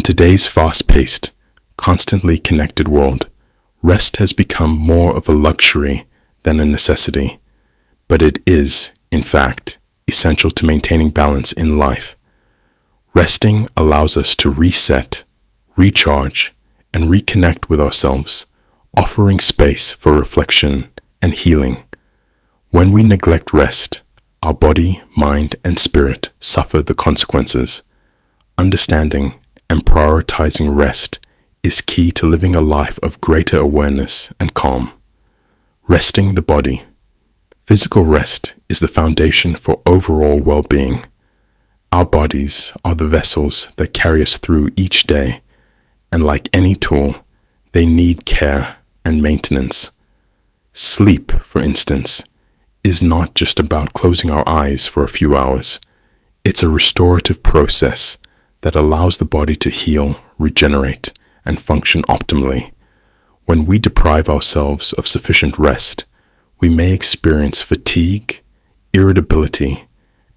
today's fast-paced, constantly connected world, rest has become more of a luxury than a necessity, but it is, in fact, essential to maintaining balance in life. Resting allows us to reset, recharge, and reconnect with ourselves, offering space for reflection and healing. When we neglect rest, our body, mind, and spirit suffer the consequences. Understanding and prioritizing rest is key to living a life of greater awareness and calm. Resting the body. Physical rest is the foundation for overall well-being. Our bodies are the vessels that carry us through each day, and like any tool, they need care and maintenance. Sleep, for instance, is not just about closing our eyes for a few hours. It's a restorative process that allows the body to heal, regenerate, and function optimally. When we deprive ourselves of sufficient rest, we may experience fatigue, irritability,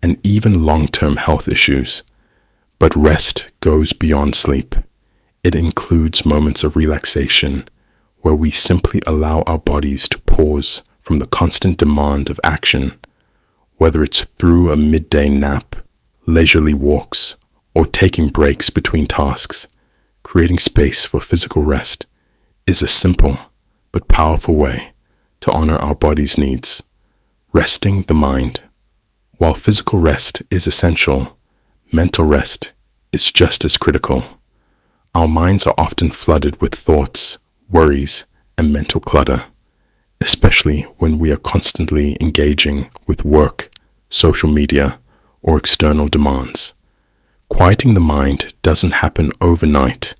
and even long-term health issues. But rest goes beyond sleep. It includes moments of relaxation where we simply allow our bodies to pause from the constant demand of action, whether it's through a midday nap, leisurely walks, or taking breaks between tasks. Creating space for physical rest is a simple but powerful way to honor our body's needs. Resting the mind. While physical rest is essential, mental rest is just as critical. Our minds are often flooded with thoughts, worries, and mental clutter, especially when we are constantly engaging with work, social media, or external demands. Quieting the mind doesn't happen overnight,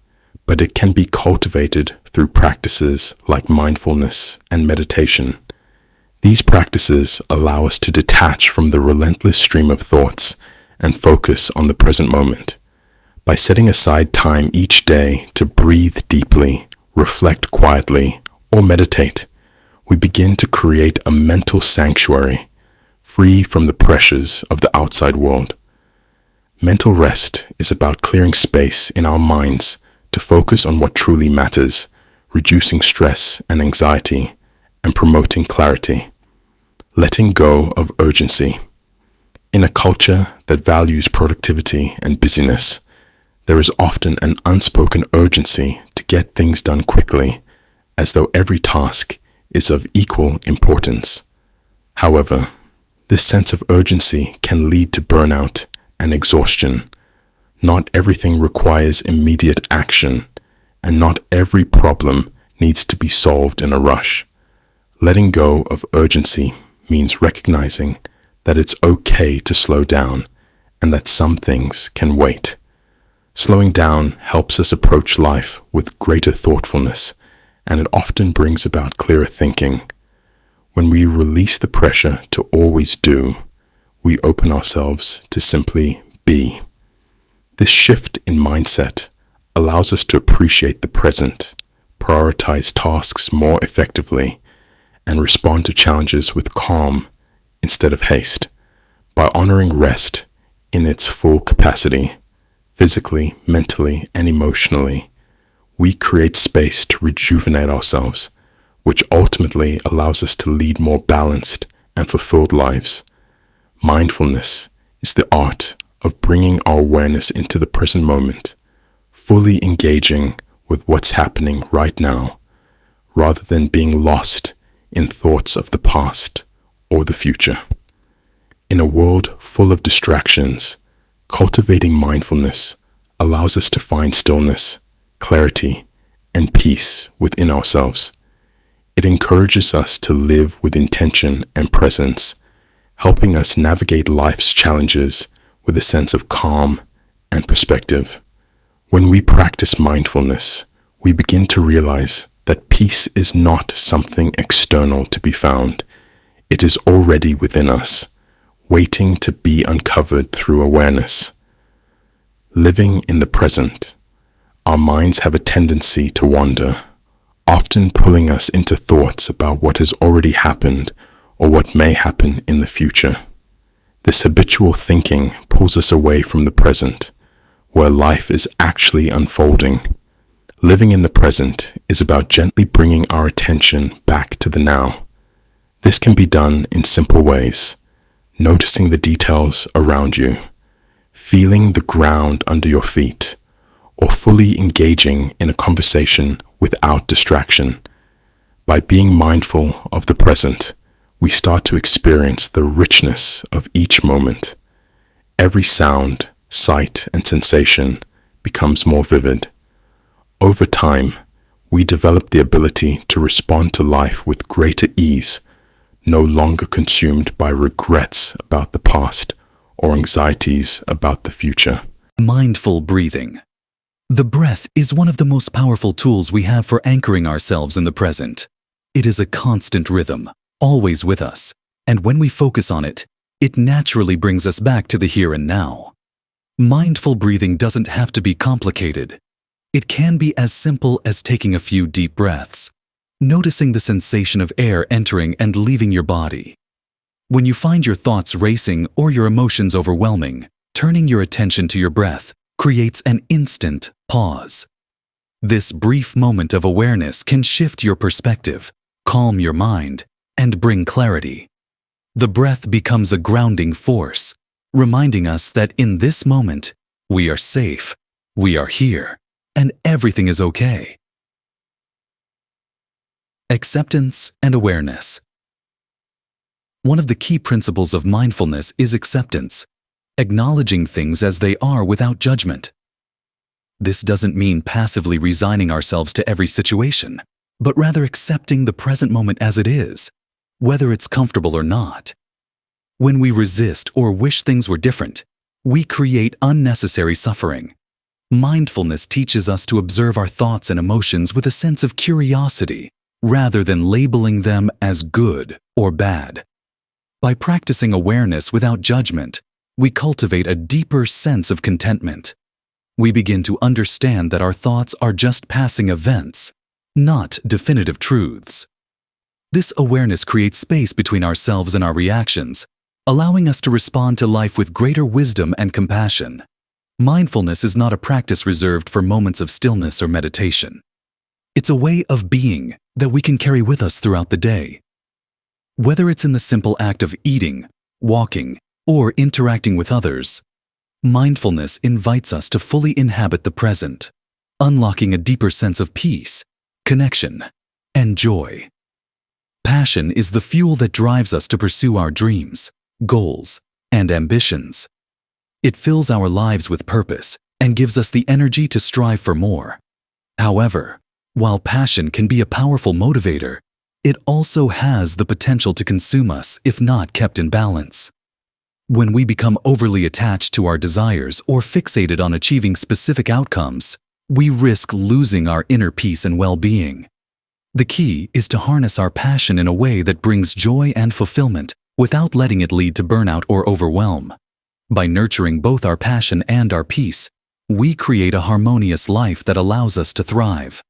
but it can be cultivated through practices like mindfulness and meditation. These practices allow us to detach from the relentless stream of thoughts and focus on the present moment. By setting aside time each day to breathe deeply, reflect quietly, or meditate, we begin to create a mental sanctuary, free from the pressures of the outside world. Mental rest is about clearing space in our minds to focus on what truly matters, reducing stress and anxiety, and promoting clarity. Letting go of urgency. In a culture that values productivity and busyness, there is often an unspoken urgency to get things done quickly, as though every task is of equal importance. However, this sense of urgency can lead to burnout and exhaustion. Not everything requires immediate action, and not every problem needs to be solved in a rush. Letting go of urgency means recognizing that it's okay to slow down and that some things can wait. Slowing down helps us approach life with greater thoughtfulness, and it often brings about clearer thinking. When we release the pressure to always do, we open ourselves to simply be. This shift in mindset allows us to appreciate the present, prioritize tasks more effectively, and respond to challenges with calm instead of haste. By honoring rest in its full capacity, physically, mentally, and emotionally, we create space to rejuvenate ourselves, which ultimately allows us to lead more balanced and fulfilled lives. Mindfulness is the art of bringing our awareness into the present moment, fully engaging with what's happening right now, rather than being lost in thoughts of the past or the future. In a world full of distractions, cultivating mindfulness allows us to find stillness, clarity, and peace within ourselves. It encourages us to live with intention and presence, helping us navigate life's challenges with a sense of calm and perspective. When we practice mindfulness, we begin to realize that peace is not something external to be found. It is already within us, waiting to be uncovered through awareness. Living in the present, our minds have a tendency to wander, often pulling us into thoughts about what has already happened or what may happen in the future. This habitual thinking pulls us away from the present, where life is actually unfolding. Living in the present is about gently bringing our attention back to the now. This can be done in simple ways: noticing the details around you, feeling the ground under your feet, or fully engaging in a conversation without distraction. By being mindful of the present, we start to experience the richness of each moment. Every sound, sight, and sensation becomes more vivid. Over time, we develop the ability to respond to life with greater ease, no longer consumed by regrets about the past or anxieties about the future. Mindful breathing. The breath is one of the most powerful tools we have for anchoring ourselves in the present. It is a constant rhythm, always with us, and when we focus on it, it naturally brings us back to the here and now. Mindful breathing doesn't have to be complicated. It can be as simple as taking a few deep breaths, noticing the sensation of air entering and leaving your body. When you find your thoughts racing or your emotions overwhelming, turning your attention to your breath creates an instant pause. This brief moment of awareness can shift your perspective, calm your mind, and bring clarity. The breath becomes a grounding force, reminding us that in this moment, we are safe, we are here, and everything is okay. Acceptance and awareness. One of the key principles of mindfulness is acceptance, acknowledging things as they are without judgment. This doesn't mean passively resigning ourselves to every situation, but rather accepting the present moment as it is, whether it's comfortable or not. When we resist or wish things were different, we create unnecessary suffering. Mindfulness teaches us to observe our thoughts and emotions with a sense of curiosity, rather than labeling them as good or bad. By practicing awareness without judgment, we cultivate a deeper sense of contentment. We begin to understand that our thoughts are just passing events, not definitive truths. This awareness creates space between ourselves and our reactions, allowing us to respond to life with greater wisdom and compassion. Mindfulness is not a practice reserved for moments of stillness or meditation. It's a way of being that we can carry with us throughout the day. Whether it's in the simple act of eating, walking, or interacting with others, mindfulness invites us to fully inhabit the present, unlocking a deeper sense of peace, connection, and joy. Passion is the fuel that drives us to pursue our dreams, goals, and ambitions. It fills our lives with purpose and gives us the energy to strive for more. However, while passion can be a powerful motivator, it also has the potential to consume us if not kept in balance. When we become overly attached to our desires or fixated on achieving specific outcomes, we risk losing our inner peace and well-being. The key is to harness our passion in a way that brings joy and fulfillment without letting it lead to burnout or overwhelm. By nurturing both our passion and our peace, we create a harmonious life that allows us to thrive.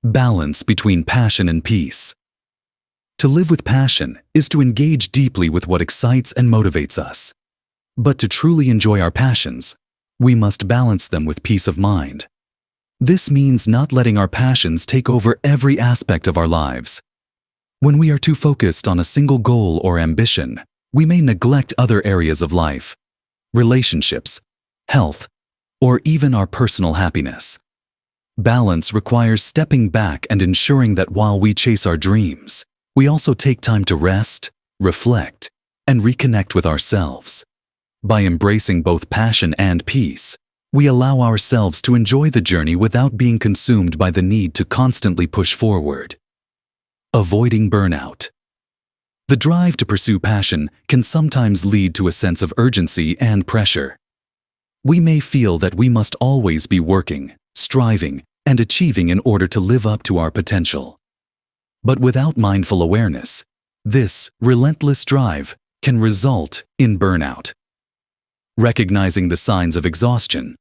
Balance between passion and peace. To live with passion is to engage deeply with what excites and motivates us. But to truly enjoy our passions, we must balance them with peace of mind. This means not letting our passions take over every aspect of our lives. When we are too focused on a single goal or ambition, we may neglect other areas of life, relationships, health, or even our personal happiness. Balance requires stepping back and ensuring that while we chase our dreams, we also take time to rest, reflect, and reconnect with ourselves. By embracing both passion and peace, we allow ourselves to enjoy the journey without being consumed by the need to constantly push forward. Avoiding burnout. The drive to pursue passion can sometimes lead to a sense of urgency and pressure. We may feel that we must always be working, striving, and achieving in order to live up to our potential. But without mindful awareness, this relentless drive can result in burnout. Recognizing the signs of exhaustion,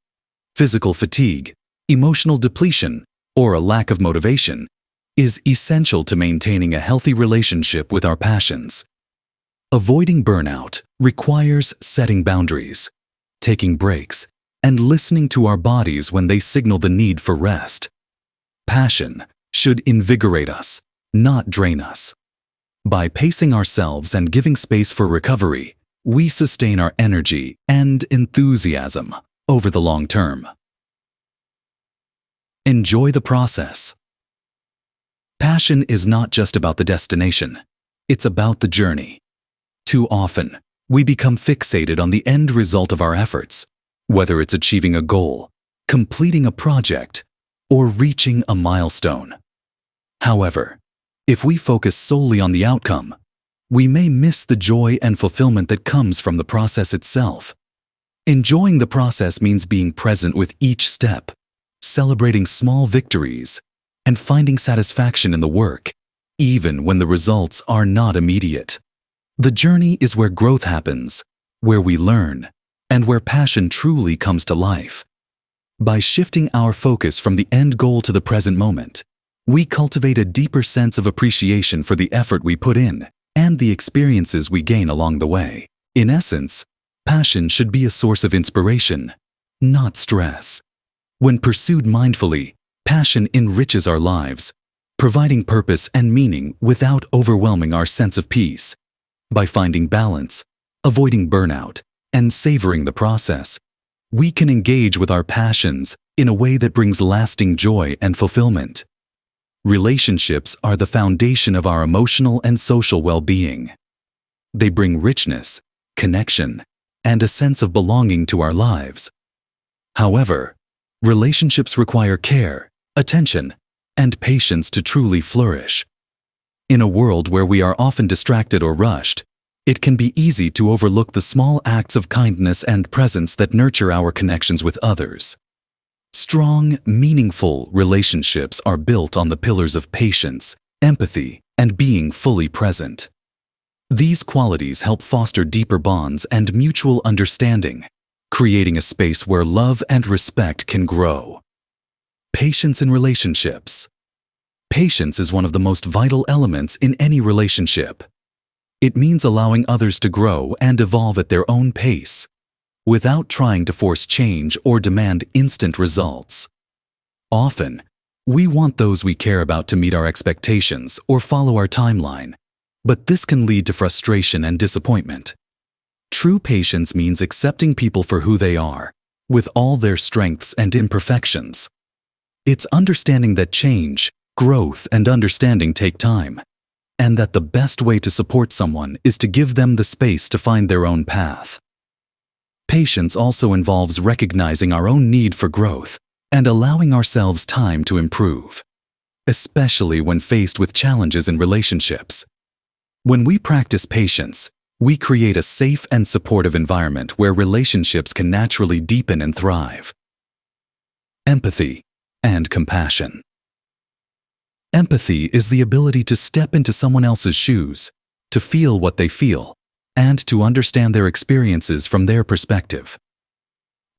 physical fatigue, emotional depletion, or a lack of motivation is essential to maintaining a healthy relationship with our passions. Avoiding burnout requires setting boundaries, taking breaks, and listening to our bodies when they signal the need for rest. Passion should invigorate us, not drain us. By pacing ourselves and giving space for recovery, we sustain our energy and enthusiasm over the long term. Enjoy the process. Passion is not just about the destination, it's about the journey. Too often, we become fixated on the end result of our efforts, whether it's achieving a goal, completing a project, or reaching a milestone. However, if we focus solely on the outcome, we may miss the joy and fulfillment that comes from the process itself. Enjoying the process means being present with each step, celebrating small victories, and finding satisfaction in the work, even when the results are not immediate. The journey is where growth happens, where we learn, and where passion truly comes to life. By shifting our focus from the end goal to the present moment, we cultivate a deeper sense of appreciation for the effort we put in and the experiences we gain along the way. In essence, passion should be a source of inspiration, not stress. When pursued mindfully, passion enriches our lives, providing purpose and meaning without overwhelming our sense of peace. By finding balance, avoiding burnout, and savoring the process, we can engage with our passions in a way that brings lasting joy and fulfillment. Relationships are the foundation of our emotional and social well-being. They bring richness, connection, and a sense of belonging to our lives. However, relationships require care, attention, and patience to truly flourish. In a world where we are often distracted or rushed, it can be easy to overlook the small acts of kindness and presence that nurture our connections with others. Strong, meaningful relationships are built on the pillars of patience, empathy, and being fully present. These qualities help foster deeper bonds and mutual understanding, creating a space where love and respect can grow. Patience in relationships. Patience is one of the most vital elements in any relationship. It means allowing others to grow and evolve at their own pace, without trying to force change or demand instant results. Often, we want those we care about to meet our expectations or follow our timeline, but this can lead to frustration and disappointment. True patience means accepting people for who they are, with all their strengths and imperfections. It's understanding that change, growth, and understanding take time, and that the best way to support someone is to give them the space to find their own path. Patience also involves recognizing our own need for growth and allowing ourselves time to improve, especially when faced with challenges in relationships. When we practice patience, we create a safe and supportive environment where relationships can naturally deepen and thrive. Empathy and compassion. Empathy is the ability to step into someone else's shoes, to feel what they feel, and to understand their experiences from their perspective.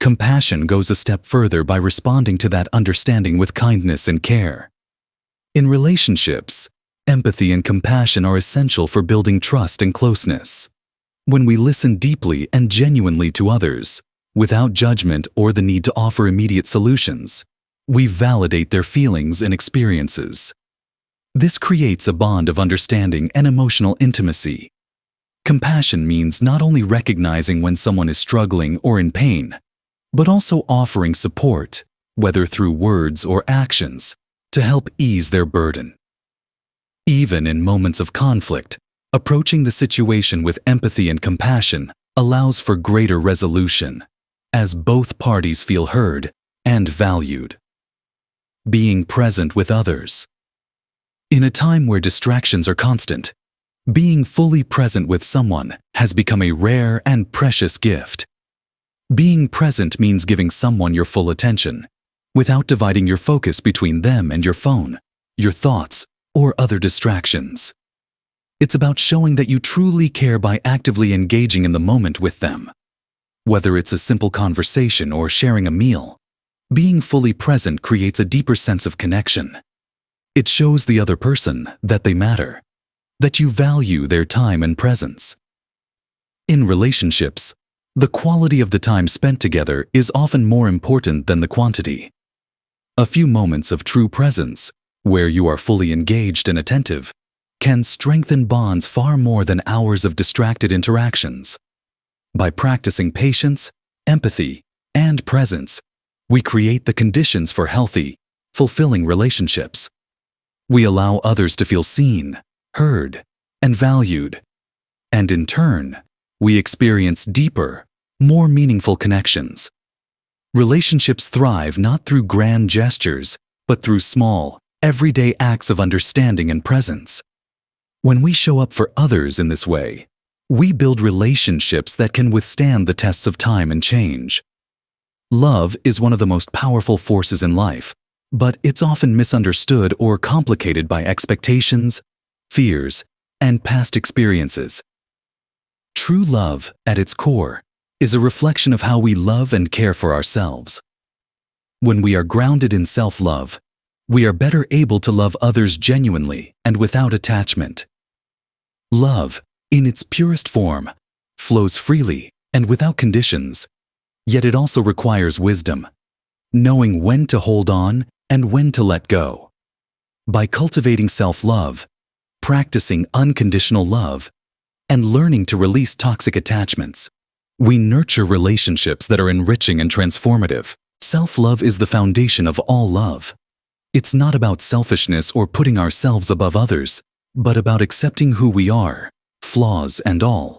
Compassion goes a step further by responding to that understanding with kindness and care. In relationships, empathy and compassion are essential for building trust and closeness. When we listen deeply and genuinely to others, without judgment or the need to offer immediate solutions, we validate their feelings and experiences. This creates a bond of understanding and emotional intimacy. Compassion means not only recognizing when someone is struggling or in pain, but also offering support, whether through words or actions, to help ease their burden. Even in moments of conflict, approaching the situation with empathy and compassion allows for greater resolution, as both parties feel heard and valued. Being present with others. In a time where distractions are constant, being fully present with someone has become a rare and precious gift. Being present means giving someone your full attention, without dividing your focus between them and your phone, your thoughts, or other distractions. It's about showing that you truly care by actively engaging in the moment with them. Whether it's a simple conversation or sharing a meal, being fully present creates a deeper sense of connection. It shows the other person that they matter, that you value their time and presence. In relationships, The quality of the time spent together is often more important than the quantity. A few moments of true presence, where you are fully engaged and attentive, can strengthen bonds far more than hours of distracted interactions. By practicing patience, empathy, and presence, we create the conditions for healthy, fulfilling relationships. We allow others to feel seen, heard, and valued. And in turn, we experience deeper, more meaningful connections. Relationships thrive not through grand gestures, but through small, everyday acts of understanding and presence. When we show up for others in this way, we build relationships that can withstand the tests of time and change. Love is one of the most powerful forces in life, but it's often misunderstood or complicated by expectations, fears, and past experiences. True love, at its core, is a reflection of how we love and care for ourselves. When we are grounded in self-love, we are better able to love others genuinely and without attachment. Love, in its purest form, flows freely and without conditions, yet it also requires wisdom, knowing when to hold on and when to let go. By cultivating self-love, practicing unconditional love, and learning to release toxic attachments, we nurture relationships that are enriching and transformative. Self-love is the foundation of all love. It's not about selfishness or putting ourselves above others, but about accepting who we are, flaws and all.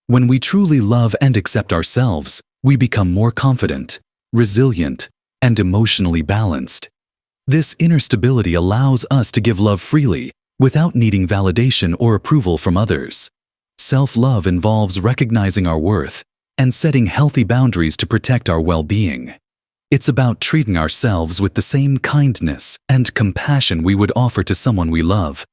When we truly love and accept ourselves, we become more confident, resilient, and emotionally balanced. This inner stability allows us to give love freely, without needing validation or approval from others. Self-love involves recognizing our worth and setting healthy boundaries to protect our well-being. It's about treating ourselves with the same kindness and compassion we would offer to someone we love.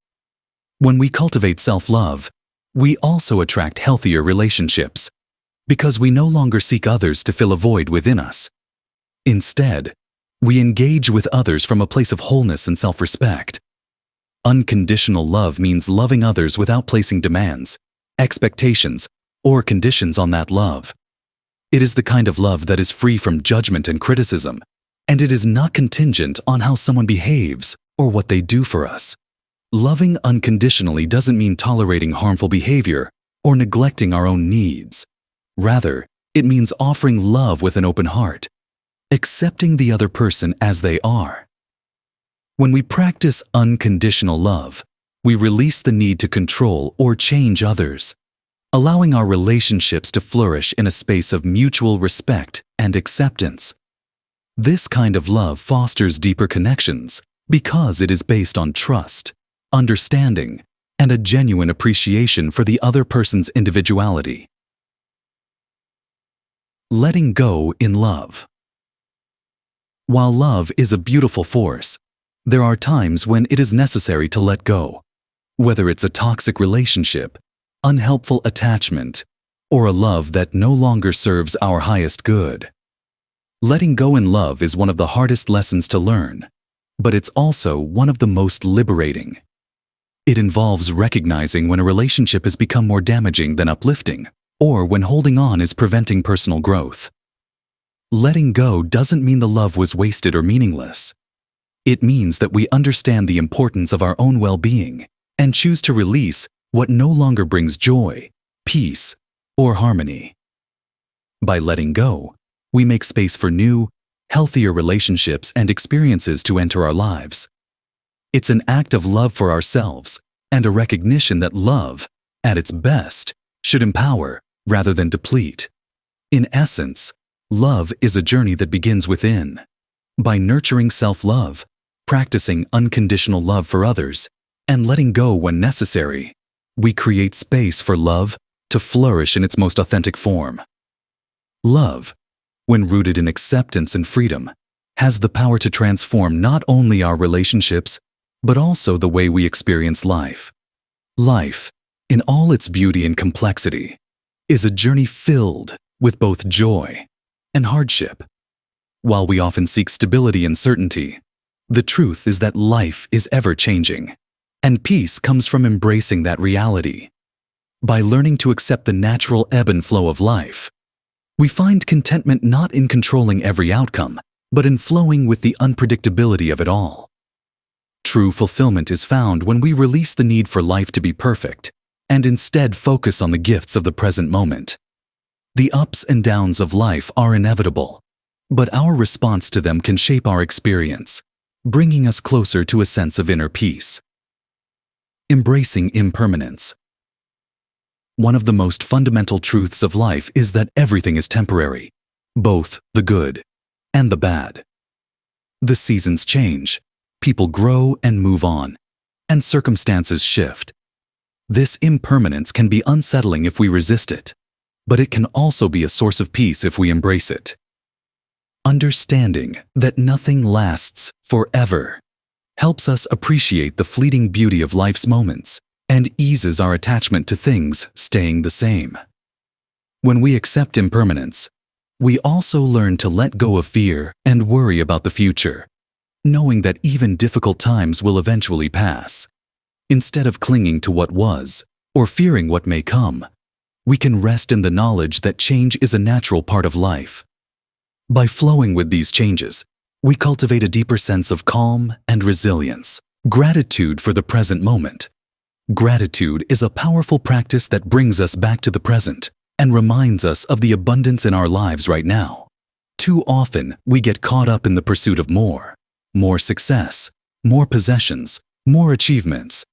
When we cultivate self-love, we also attract healthier relationships, because we no longer seek others to fill a void within us. Instead, we engage with others from a place of wholeness and self-respect. Unconditional love means loving others without placing demands, expectations, or conditions on that love. It is the kind of love that is free from judgment and criticism, and it is not contingent on how someone behaves or what they do for us. Loving unconditionally doesn't mean tolerating harmful behavior or neglecting our own needs. Rather, it means offering love with an open heart, accepting the other person as they are. When we practice unconditional love, we release the need to control or change others, allowing our relationships to flourish in a space of mutual respect and acceptance. This kind of love fosters deeper connections because it is based on trust, understanding, and a genuine appreciation for the other person's individuality. Letting go in love. While love is a beautiful force, there are times when it is necessary to let go, whether it's a toxic relationship, unhelpful attachment, or a love that no longer serves our highest good. Letting go in love is one of the hardest lessons to learn, but it's also one of the most liberating. It involves recognizing when a relationship has become more damaging than uplifting, or when holding on is preventing personal growth. Letting go doesn't mean the love was wasted or meaningless. It means that we understand the importance of our own well-being and choose to release what no longer brings joy, peace, or harmony. By letting go, we make space for new, healthier relationships and experiences to enter our lives. It's an act of love for ourselves and a recognition that love, at its best, should empower rather than deplete. In essence, love is a journey that begins within. By nurturing self-love, practicing unconditional love for others, and letting go when necessary, we create space for love to flourish in its most authentic form. Love, when rooted in acceptance and freedom, has the power to transform not only our relationships, but also the way we experience life. Life, in all its beauty and complexity, is a journey filled with both joy and hardship. While we often seek stability and certainty, the truth is that life is ever-changing, and peace comes from embracing that reality. By learning to accept the natural ebb and flow of life, We find contentment not in controlling every outcome, but in flowing with the unpredictability of it all. True fulfillment is found when we release the need for life to be perfect and instead focus on the gifts of the present moment. The ups and downs of life are inevitable, but our response to them can shape our experience, bringing us closer to a sense of inner peace. Embracing impermanence. One of the most fundamental truths of life is that everything is temporary, both the good and the bad. The seasons change, people grow and move on, and circumstances shift. This impermanence can be unsettling if we resist it, but it can also be a source of peace if we embrace it. Understanding that nothing lasts forever helps us appreciate the fleeting beauty of life's moments and eases our attachment to things staying the same. When we accept impermanence, we also learn to let go of fear and worry about the future, knowing that even difficult times will eventually pass. Instead of clinging to what was or fearing what may come, we can rest in the knowledge that change is a natural part of life. By flowing with these changes, we cultivate a deeper sense of calm and resilience, gratitude for the present moment. Gratitude is a powerful practice that brings us back to the present and reminds us of the abundance in our lives right now. Too often, we get caught up in the pursuit of more success, more possessions, more achievements,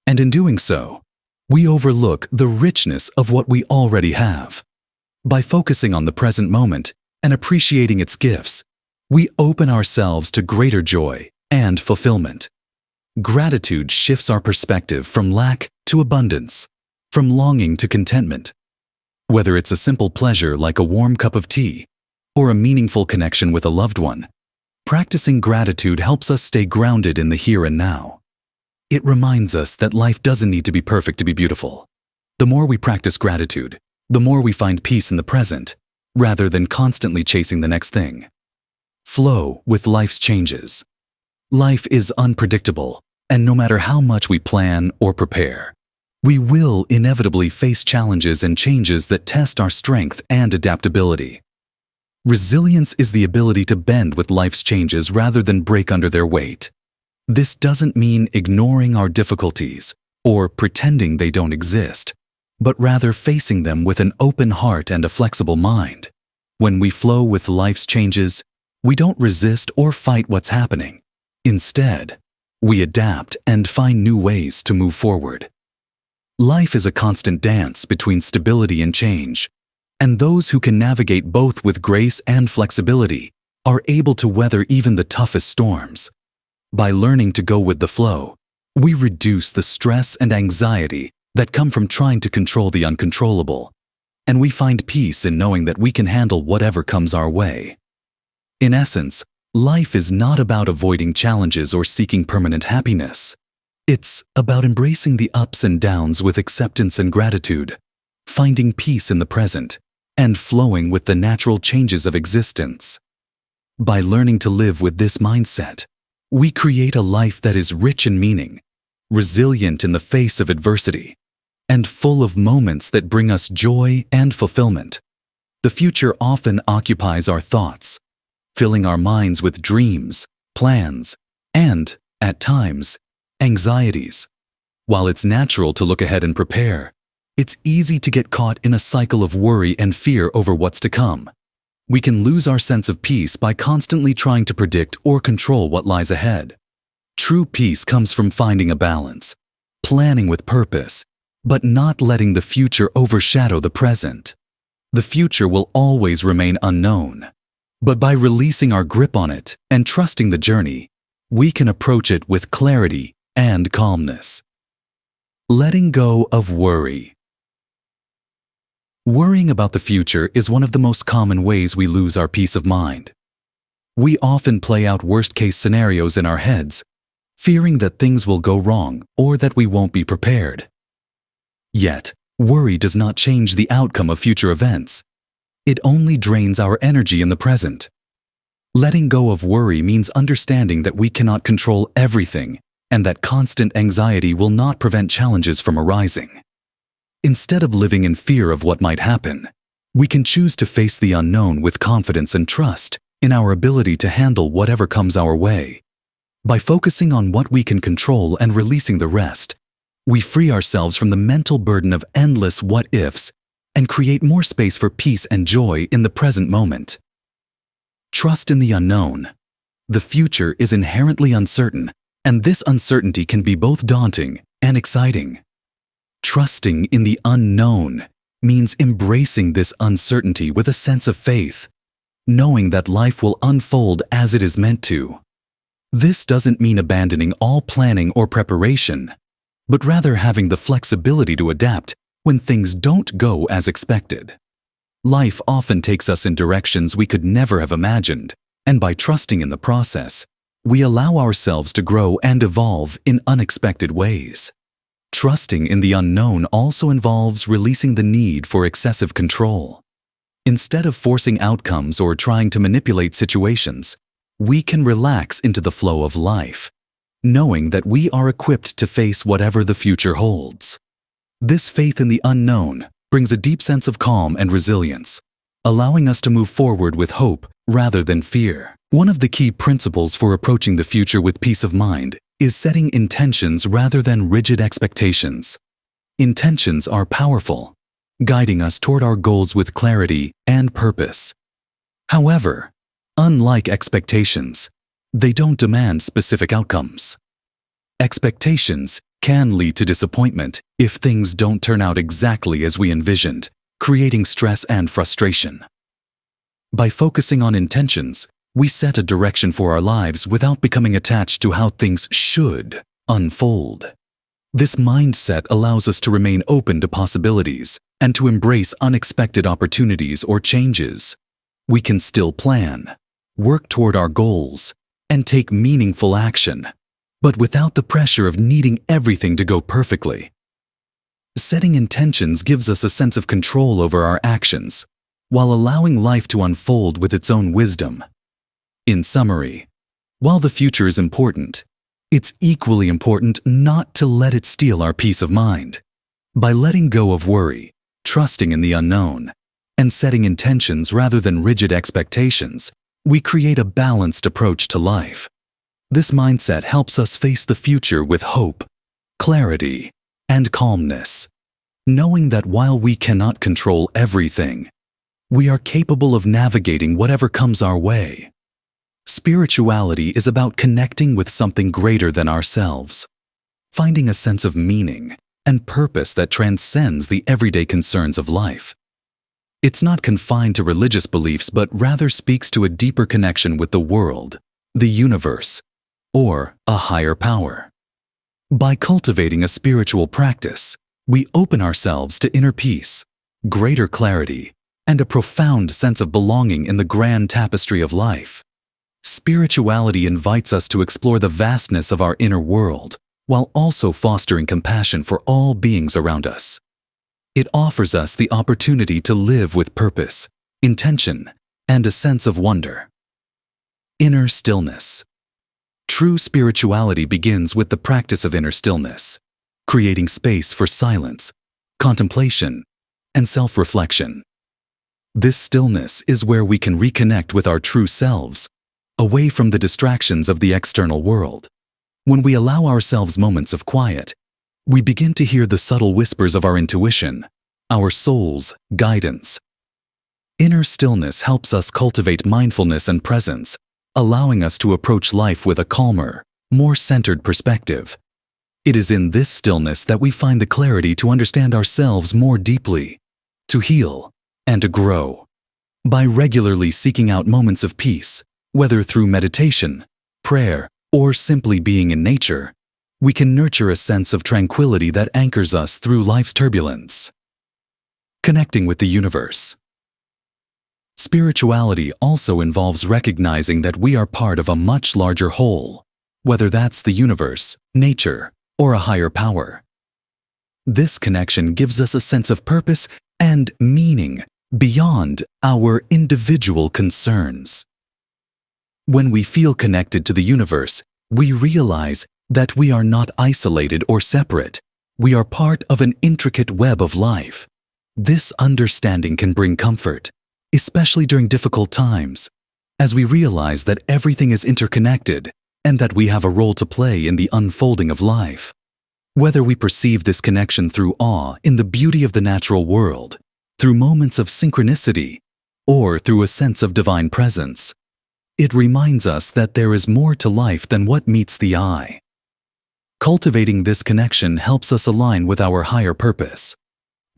and in doing so, we overlook the richness of what we already have. By focusing on the present moment and appreciating its gifts, we open ourselves to greater joy and fulfillment. Gratitude shifts our perspective from lack to abundance, from longing to contentment. Whether it's a simple pleasure like a warm cup of tea or a meaningful connection with a loved one, practicing gratitude helps us stay grounded in the here and now. It reminds us that life doesn't need to be perfect to be beautiful. The more we practice gratitude, the more we find peace in the present, rather than constantly chasing the next thing. Flow with life's changes. Life is unpredictable, and no matter how much we plan or prepare, we will inevitably face challenges and changes that test our strength and adaptability. Resilience is the ability to bend with life's changes rather than break under their weight. This doesn't mean ignoring our difficulties or pretending they don't exist, but rather facing them with an open heart and a flexible mind. When we flow with life's changes, we don't resist or fight what's happening. Instead, we adapt and find new ways to move forward. Life is a constant dance between stability and change, and those who can navigate both with grace and flexibility are able to weather even the toughest storms. By learning to go with the flow, we reduce the stress and anxiety that come from trying to control the uncontrollable, and we find peace in knowing that we can handle whatever comes our way. In essence, life is not about avoiding challenges or seeking permanent happiness. It's about embracing the ups and downs with acceptance and gratitude, finding peace in the present, and flowing with the natural changes of existence. By learning to live with this mindset, we create a life that is rich in meaning, resilient in the face of adversity, and full of moments that bring us joy and fulfillment. The future often occupies our thoughts, filling our minds with dreams, plans, and, at times, anxieties. While it's natural to look ahead and prepare, it's easy to get caught in a cycle of worry and fear over what's to come. We can lose our sense of peace by constantly trying to predict or control what lies ahead. True peace comes from finding a balance, planning with purpose, but not letting the future overshadow the present. The future will always remain unknown, but by releasing our grip on it and trusting the journey, we can approach it with clarity and calmness. Letting go of worry. Worrying about the future is one of the most common ways we lose our peace of mind. We often play out worst-case scenarios in our heads, fearing that things will go wrong or that we won't be prepared. Yet, worry does not change the outcome of future events. It only drains our energy in the present. Letting go of worry means understanding that we cannot control everything and that constant anxiety will not prevent challenges from arising. Instead of living in fear of what might happen, We can choose to face the unknown with confidence and trust in our ability to handle whatever comes our way. By focusing on what we can control and releasing the rest, we free ourselves from the mental burden of endless what-ifs and create more space for peace and joy in the present moment. Trust in the unknown. The future is inherently uncertain, and this uncertainty can be both daunting and exciting. Trusting in the unknown means embracing this uncertainty with a sense of faith, knowing that life will unfold as it is meant to. This doesn't mean abandoning all planning or preparation, but rather having the flexibility to adapt when things don't go as expected. Life often takes us in directions we could never have imagined, and by trusting in the process, we allow ourselves to grow and evolve in unexpected ways. Trusting in the unknown also involves releasing the need for excessive control. Instead of forcing outcomes or trying to manipulate situations, we can relax into the flow of life, knowing that we are equipped to face whatever the future holds. This faith in the unknown brings a deep sense of calm and resilience, allowing us to move forward with hope rather than fear. One of the key principles for approaching the future with peace of mind is setting intentions rather than rigid expectations. Intentions are powerful, guiding us toward our goals with clarity and purpose. However, unlike expectations, they don't demand specific outcomes. Expectations can lead to disappointment if things don't turn out exactly as we envisioned, creating stress and frustration. By focusing on intentions, we set a direction for our lives without becoming attached to how things should unfold. This mindset allows us to remain open to possibilities and to embrace unexpected opportunities or changes. We can still plan, work toward our goals, and take meaningful action, but without the pressure of needing everything to go perfectly. Setting intentions gives us a sense of control over our actions, while allowing life to unfold with its own wisdom. In summary, while the future is important, it's equally important not to let it steal our peace of mind. By letting go of worry, trusting in the unknown, and setting intentions rather than rigid expectations, we create a balanced approach to life. This mindset helps us face the future with hope, clarity, and calmness, knowing that while we cannot control everything, we are capable of navigating whatever comes our way. Spirituality is about connecting with something greater than ourselves, finding a sense of meaning and purpose that transcends the everyday concerns of life. It's not confined to religious beliefs, but rather speaks to a deeper connection with the world, the universe, or a higher power. By cultivating a spiritual practice, we open ourselves to inner peace, greater clarity, and a profound sense of belonging in the grand tapestry of life. Spirituality invites us to explore the vastness of our inner world, while also fostering compassion for all beings around us. It offers us the opportunity to live with purpose, intention, and a sense of wonder. Inner stillness. True spirituality begins with the practice of inner stillness, creating space for silence, contemplation, and self-reflection. This stillness is where we can reconnect with our true selves, away from the distractions of the external world. When we allow ourselves moments of quiet, we begin to hear the subtle whispers of our intuition, our soul's guidance. Inner stillness helps us cultivate mindfulness and presence, allowing us to approach life with a calmer, more centered perspective. It is in this stillness that we find the clarity to understand ourselves more deeply, to heal, and to grow. By regularly seeking out moments of peace, whether through meditation, prayer, or simply being in nature, we can nurture a sense of tranquility that anchors us through life's turbulence. Connecting with the universe. Spirituality also involves recognizing that we are part of a much larger whole, whether that's the universe, nature, or a higher power. This connection gives us a sense of purpose and meaning beyond our individual concerns. When we feel connected to the universe, we realize that we are not isolated or separate. We are part of an intricate web of life. This understanding can bring comfort, especially during difficult times, as we realize that everything is interconnected and that we have a role to play in the unfolding of life. Whether we perceive this connection through awe in the beauty of the natural world, through moments of synchronicity, or through a sense of divine presence, it reminds us that there is more to life than what meets the eye. Cultivating this connection helps us align with our higher purpose,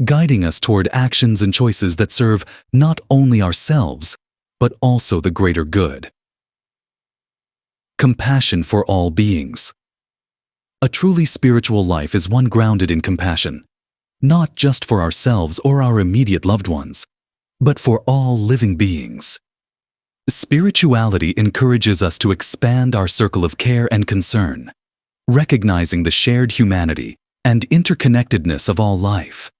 guiding us toward actions and choices that serve not only ourselves, but also the greater good. Compassion for all beings. A truly spiritual life is one grounded in compassion, not just for ourselves or our immediate loved ones, but for all living beings. Spirituality encourages us to expand our circle of care and concern, recognizing the shared humanity and interconnectedness of all life.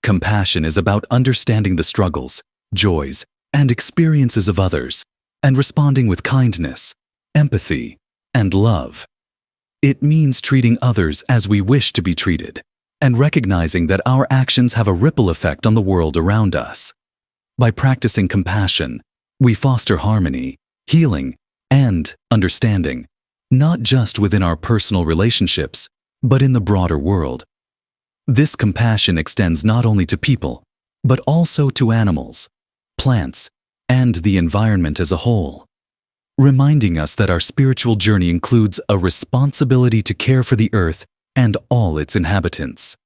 Compassion is about understanding the struggles, joys, and experiences of others, and responding with kindness, empathy, and love. It means treating others as we wish to be treated, and recognizing that our actions have a ripple effect on the world around us. By practicing compassion, we foster harmony, healing, and understanding, not just within our personal relationships, but in the broader world. This compassion extends not only to people, but also to animals, plants, and the environment as a whole, reminding us that our spiritual journey includes a responsibility to care for the earth and all its inhabitants.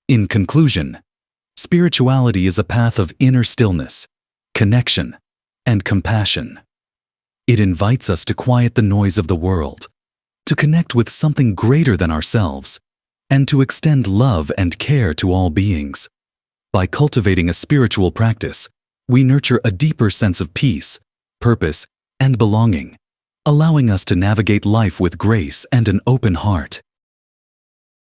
In conclusion, spirituality is a path of inner stillness, connection, and compassion. It invites us to quiet the noise of the world, to connect with something greater than ourselves, and to extend love and care to all beings. By cultivating a spiritual practice, we nurture a deeper sense of peace, purpose, and belonging, allowing us to navigate life with grace and an open heart.